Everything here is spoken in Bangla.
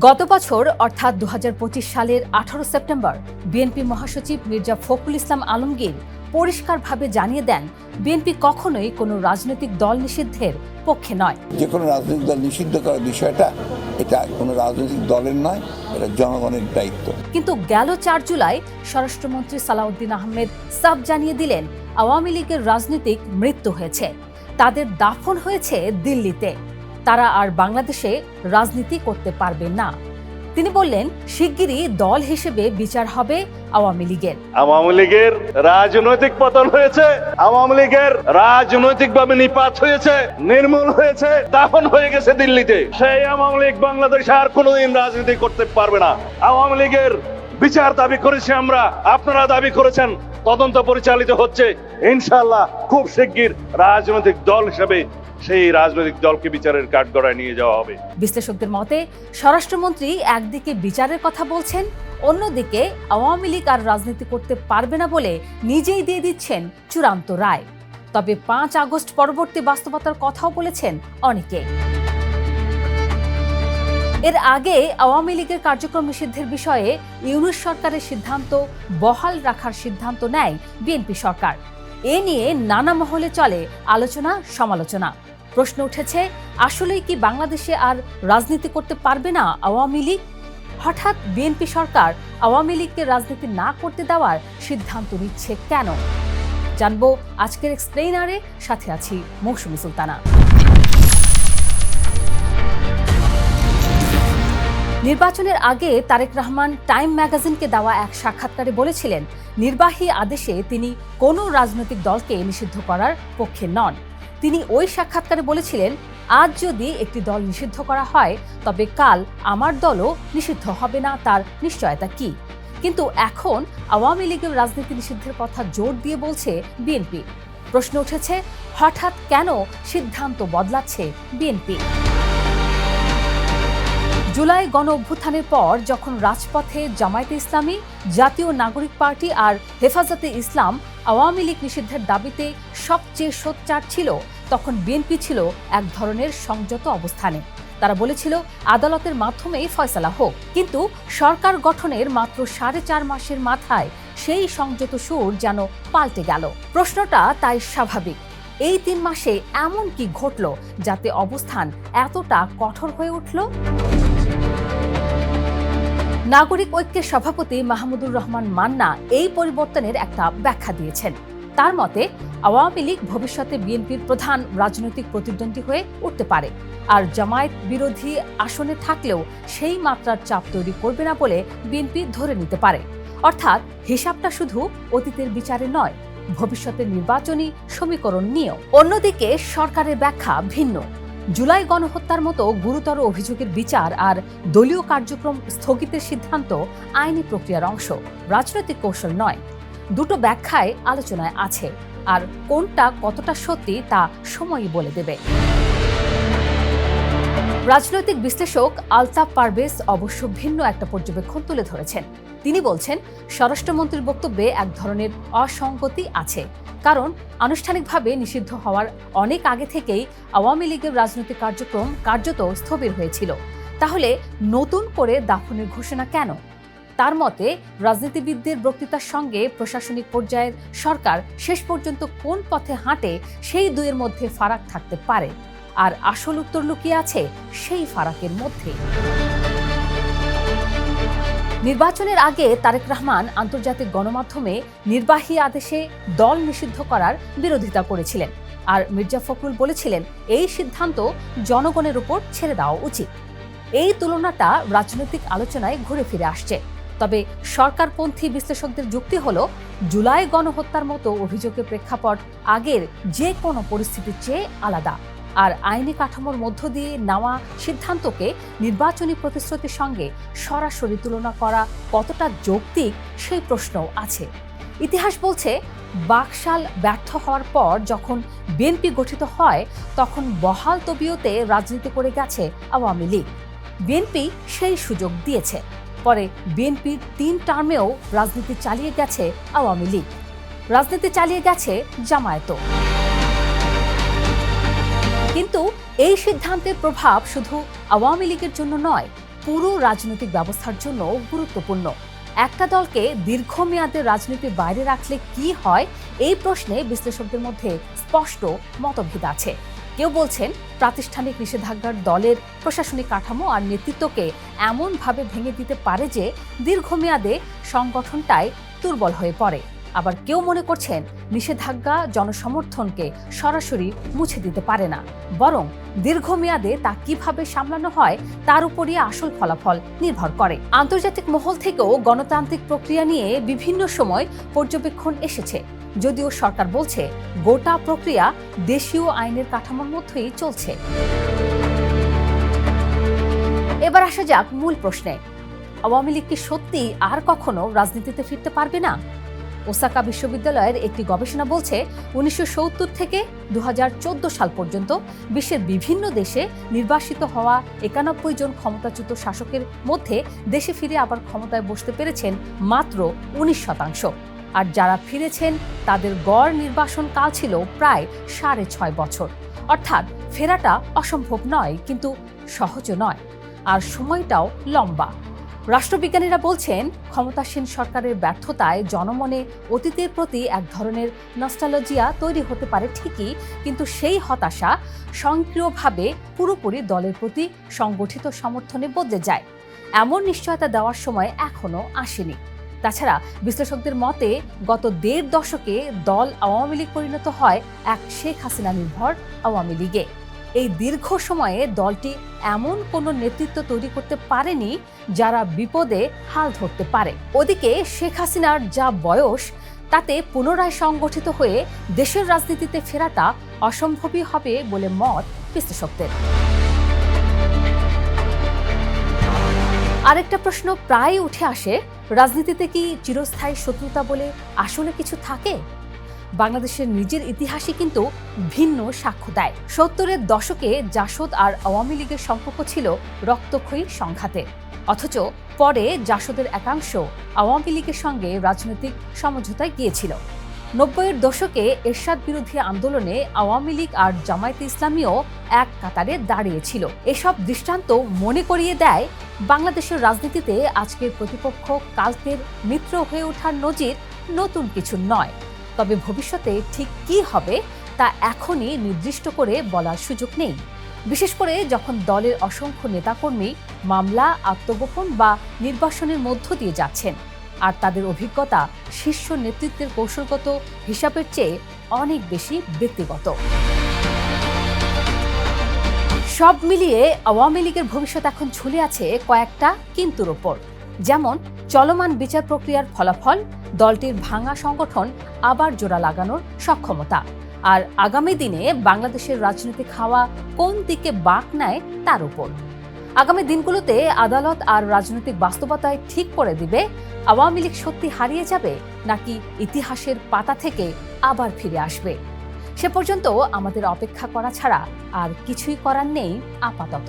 গত বছর অর্থাৎ ২০২৫ সালের ১৮ সেপ্টেম্বর বিএনপি মহাসচিব মির্জা ফখরুল ইসলাম আলমগীর পরিষ্কারভাবে জানিয়ে দেন, বিএনপি কখনোই কোনো রাজনৈতিক দল নিষিদ্ধের পক্ষে নয়। যে কোনো রাজনৈতিক দল নিষিদ্ধ করার বিষয়টা এটা কোনো রাজনৈতিক দলের নয়, এটা জনগণের দায়িত্ব। কিন্তু গেল ৪ জুলাই স্বরাষ্ট্রমন্ত্রী সালাউদ্দিন আহমেদ সাফ জানিয়ে দিলেন, আওয়ামী লীগের রাজনৈতিক মৃত্যু হয়েছে, তাদের দাফন হয়েছে দিল্লিতে, তারা আর বাংলাদেশে রাজনীতি করতে পারবে না। তিনি বললেন, শিগগিরই দল হিসেবে বিচার হবে আওয়ামী লীগের। আওয়ামী লীগের রাজনৈতিক পতন হয়েছে, আওয়ামী লীগের রাজনৈতিকভাবে নিপাত হয়েছে, নির্মূল হয়েছে, দাফন হয়ে গেছে দিল্লিতে। সেই আওয়ামী লীগ বাংলাদেশে আর কোনোদিন রাজনীতি করতে পারবে না। আওয়ামী লীগের বিচার দাবি করেছি আমরা, আপনারা দাবি করেছেন, তদন্ত পরিচালিত হচ্ছে। ইনশাআল্লাহ খুব শিগগির রাজনৈতিক দল হিসেবে সেই রাজনৈতিক দলকে বিচারের কাঠগড়ায় নিয়ে যাওয়া হবে। বিশ্লেষকদের মতে, স্বরাষ্ট্রমন্ত্রী একদিকে বিচারের কথা বলছেন, অন্যদিকে আওয়ামী লীগ আর রাজনীতি করতে পারবে না বলে নিজেই দিয়ে দিচ্ছেন চূড়ান্ত রায়। তবে ৫ আগস্ট পরবর্তী বাস্তবতার কথাও বলেছেন অনেকে। এর আগে আওয়ামী লীগের কার্যক্রম নিষিদ্ধের বিষয়ে ইউনূস সরকারের সিদ্ধান্ত বহাল রাখার সিদ্ধান্ত নেয় বিএনপি সরকার। এ নিয়ে নানা মহলে চলে আলোচনা সমালোচনা। প্রশ্ন উঠেছে, আসলেই কি বাংলাদেশে আর রাজনীতি করতে পারবে না আওয়ামী লীগ? হঠাৎ বিএনপি সরকার আওয়ামী লীগকে রাজনীতি না করতে দেওয়ার সিদ্ধান্ত নিচ্ছে কেন? জানবো আজকের এক্সপ্লেইনারে, সাথে আছি মৌসুমী সুলতানা। নির্বাচনের আগে তারেক রহমান টাইম ম্যাগাজিনকে দেওয়া এক সাক্ষাৎকারে বলেছিলেন, নির্বাহী আদেশে তিনি কোনো রাজনৈতিক দলকে নিষিদ্ধ করার পক্ষে নন। তিনি ওই সাক্ষাৎকারে বলেছিলেন, আজ যদি একটি দল নিষিদ্ধ করা হয় তবে কাল আমার দলও নিষিদ্ধ হবে না, তার নিশ্চয়তা কি? কিন্তু এখন আওয়ামী লীগের রাজনীতি নিষিদ্ধের কথা জোর দিয়ে বলছে বিএনপি। প্রশ্ন উঠেছে, হঠাৎ কেন সিদ্ধান্ত বদলাচ্ছে বিএনপি? জুলাই গণ অভ্যুত্থানের পর যখন রাজপথে জামায়াতে ইসলামী, জাতীয় নাগরিক পার্টি আর হেফাজতে ইসলাম আওয়ামী লীগ নিষিদ্ধের দাবিতে সবচেয়ে সোচ্চার ছিল, তখন বিএনপি ছিল এক ধরনের সংযত অবস্থানে। তারা বলেছিল, আদালতের মাধ্যমেই ফয়সালা হোক। কিন্তু সরকার গঠনের মাত্র 4.5 মাসের মাথায় সেই সংযত সুর যেন পাল্টে গেল। প্রশ্নটা তাই স্বাভাবিক, এই 3 মাসে এমন কি ঘটল যাতে অবস্থান এতটা কঠোর হয়ে উঠল? নাগরিক ঐক্যের সভাপতি মাহমুদুর রহমান মান্না এই পরিবর্তনের একটা ব্যাখ্যা দিয়েছেন। তার মতে, আওয়ামী লীগ ভবিষ্যতে বিএনপির প্রধান রাজনৈতিক প্রতিদ্বন্দ্বী হয়ে উঠতে পারে, আর জামায়াত বিরোধী আসনে থাকলেও সেই মাত্রার চাপ তৈরি করবে না বলে বিএনপি ধরে নিতে পারে। অর্থাৎ হিসাবটা শুধু অতীতের বিচারে নয়, ভবিষ্যতের নির্বাচনী সমীকরণ নিয়েও। অন্যদিকে সরকারের ব্যাখ্যা ভিন্ন। জুলাই গণহত্যার মতো গুরুতর অভিযোগের বিচার আর দলীয় কার্যক্রম স্থগিতের সিদ্ধান্ত আইনি প্রক্রিয়ার অংশ, রাজনৈতিক কৌশল নয়। দুটো ব্যাখ্যায় আলোচনায় আছে, আর কোনটা কতটা সত্যি তা সময়ই বলে দেবে। রাজনৈতিক বিশ্লেষক আলতাফ পারভেজ অবশ্য ভিন্ন একটা পর্যবেক্ষণ তুলে ধরেছেন। তিনি বলছেন, স্বরাষ্ট্রমন্ত্রীর বক্তব্যে এক ধরনের অসঙ্গতি আছে, কারণ আনুষ্ঠানিকভাবে নিষিদ্ধ হওয়ার অনেক আগে থেকেই আওয়ামী লীগের রাজনৈতিক কার্যক্রম কার্যত স্থবির হয়েছিল। তাহলে নতুন করে দাফনের ঘোষণা কেন? তার মতে, রাজনীতিবিদদের বক্তৃতার সঙ্গে প্রশাসনিক পর্যায়ের সরকার শেষ পর্যন্ত কোন পথে হাঁটে সেই দুয়ের মধ্যে ফারাক থাকতে পারে, আর আসল উত্তর লুকিয়ে আছে সেই ফারাকের মধ্যে। নির্বাচনের আগে তারেক রহমান আন্তর্জাতিক গণমাধ্যমে নির্বাহী আদেশে দল নিষিদ্ধ করার বিরোধিতা করেছিলেন, আর মির্জা ফখরুল বলেছিলেন, এই সিদ্ধান্ত জনগণের উপর ছেড়ে দেওয়া উচিত। এই তুলনাটা রাজনৈতিক আলোচনায় ঘুরে ফিরে আসছে। তবে সরকারপন্থী বিশ্লেষকদের যুক্তি হলো, জুলাই গণহত্যার মতো অভিযোগের প্রেক্ষাপট আগের যে কোনো পরিস্থিতির চেয়ে আলাদা, আর আইনি কাঠামোর মধ্য দিয়ে নেওয়া সিদ্ধান্তকে নির্বাচনী প্রতিশ্রুতির সঙ্গে সরাসরি তুলনা করা কতটা যৌক্তিক সেই প্রশ্নও আছে। ইতিহাস বলছে, বাকশাল ব্যর্থ হওয়ার পর যখন বিএনপি গঠিত হয়, তখন বহাল তবিয়তে রাজনীতি করে গেছে আওয়ামী লীগ। বিএনপি সেই সুযোগ দিয়েছে। পরে বিএনপির 3 টার্মেও রাজনীতি চালিয়ে গেছে আওয়ামী লীগ, রাজনীতি চালিয়ে গেছে জামায়াতও। কিন্তু এই সিদ্ধান্তের প্রভাব শুধু আওয়ামী লীগের জন্য নয়, পুরো রাজনৈতিক ব্যবস্থার জন্য গুরুত্বপূর্ণ। একটা দলকে দীর্ঘমেয়াদে রাজনীতির বাইরে রাখলে কি হয়, এই প্রশ্নে বিশ্লেষকদের মধ্যে স্পষ্ট মতভেদ আছে। কেউ বলছেন প্রাতিষ্ঠানিক নিষেধাজ্ঞার দলের প্রশাসনিক কাঠামো আর নেতৃত্বকে এমনভাবে ভেঙে দিতে পারে যে দীর্ঘমেয়াদে সংগঠনটাই দুর্বল হয়ে পড়ে। আবার কেউ মনে করছেন নিষেধাজ্ঞা জনসমর্থনকে সরাসরি মুছে দিতে পারে না, বরং দীর্ঘমেয়াদে তা কিভাবে সামলানো হয় তার উপরই আসল ফলাফল নির্ভর করে। আন্তর্জাতিক মহল থেকেও গণতান্ত্রিক প্রক্রিয়া নিয়ে বিভিন্ন সময় পর্যবেক্ষণ এসেছে, যদিও সরকার বলছে গোটা প্রক্রিয়া দেশীয় আইনের কাঠামোর মধ্যেই চলছে। এবার আসা যাক মূল প্রশ্নে, আওয়ামী লীগ কি সত্যি আর কখনো রাজনীতিতে ফিরতে পারবে না? ওসাকা বিশ্ববিদ্যালয়ের একটি গবেষণা বলছে 1970 থেকে 2014 সাল পর্যন্ত বিশ্বের বিভিন্ন দেশে নির্বাসিত হওয়া 91 জন ক্ষমতাচ্যুত শাসকের মধ্যে দেশে ফিরে আবার ক্ষমতায় বসতে পেরেছেন মাত্র 19%। আর যারা ফিরেছেন তাদের গড় নির্বাসন কাল ছিল প্রায় 6.5 বছর। অর্থাৎ ফেরাটা অসম্ভব নয়, কিন্তু সহজও নয়, আর সময়টাও লম্বা। রাষ্ট্রবিজ্ঞানীরা বলছেন ক্ষমতাসীন সরকারের ব্যর্থতায় জনমনে অতীতের প্রতি এক ধরনের নস্টালজিয়া তৈরি হতে পারে ঠিকই, কিন্তু সেই হতাশা স্বয়ংক্রিয়ভাবে পুরোপুরি দলের প্রতি সংগঠিত সমর্থনে বদলে যায়। এমন নিশ্চয়তা দেওয়ার সময় এখনো আসেনি। তাছাড়া বিশ্লেষকদের মতে গত 1.5 দশকে দল আওয়ামী লীগ পরিণত হয় এক শেখ হাসিনা নির্ভর আওয়ামী লীগে। এই দীর্ঘ সময়ে দলটি এমন কোনো নেতৃত্ব তৈরি করতে পারেনি যারা বিপদে হাল ধরতে পারে। ওদিকে শেখ হাসিনার যা বয়স, তাতে পুনরায় সংগঠিত হয়ে দেশের রাজনীতিতে ফেরাটা অসম্ভবই হবে বলে মত বিশ্লেষকদের। আরেকটা প্রশ্ন প্রায় উঠে আসে, রাজনীতিতে কি চিরস্থায়ী শত্রুতা বলে আসলে কিছু থাকে? বাংলাদেশের নিজের ইতিহাসই কিন্তু ভিন্ন সাক্ষ্য দেয়। 70-এর দশকে জাসদ আর আওয়ামী লীগের সম্পর্ক ছিল রক্তক্ষয়ী সংঘাতে, অথচ পরে জাসদের একাংশ আওয়ামী লীগের সঙ্গে রাজনৈতিক সমঝোতায় গিয়েছিল। 90-এর দশকে এরশাদ বিরোধী আন্দোলনে আওয়ামী লীগ আর জামায়াতে ইসলামীও এক কাতারে দাঁড়িয়েছিল। এসব দৃষ্টান্ত মনে করিয়ে দেয় বাংলাদেশের রাজনীতিতে আজকের প্রতিপক্ষ কালকের মিত্র হয়ে ওঠার নজির নতুন কিছু নয়। তবে ভবিষ্যতে ঠিক কি হবে তা এখনই নির্দিষ্ট করে বলার সুযোগ নেই, বিশেষ করে যখন দলের অসংখ্য নেতাকর্মী মামলা, আত্মগোপন বা নির্বাসনের মধ্য দিয়ে যাচ্ছেন, আর তাদের অভিজ্ঞতা শীর্ষ নেতৃত্বের কৌশলগত হিসাবের চেয়ে অনেক বেশি ব্যক্তিগত। সব মিলিয়ে আওয়ামী লীগের ভবিষ্যৎ এখন ঝুলে আছে কয়েকটা কিন্তুর ওপর, যেমন চলমান বিচার প্রক্রিয়ার ফলাফল, দলটির ভাঙা সংগঠন আবার জোড়া লাগানোর সক্ষমতা, আর আগামী দিনে বাংলাদেশের রাজনৈতিক হাওয়া কোন দিকে বাঁক নেয় তার উপর। আগামী দিনগুলোতে আদালত আর রাজনৈতিক বাস্তবতায় ঠিক করে দিবে আওয়ামী লীগ সত্যি হারিয়ে যাবে নাকি ইতিহাসের পাতা থেকে আবার ফিরে আসবে। সে পর্যন্ত আমাদের অপেক্ষা করা ছাড়া আর কিছুই করার নেই আপাতত।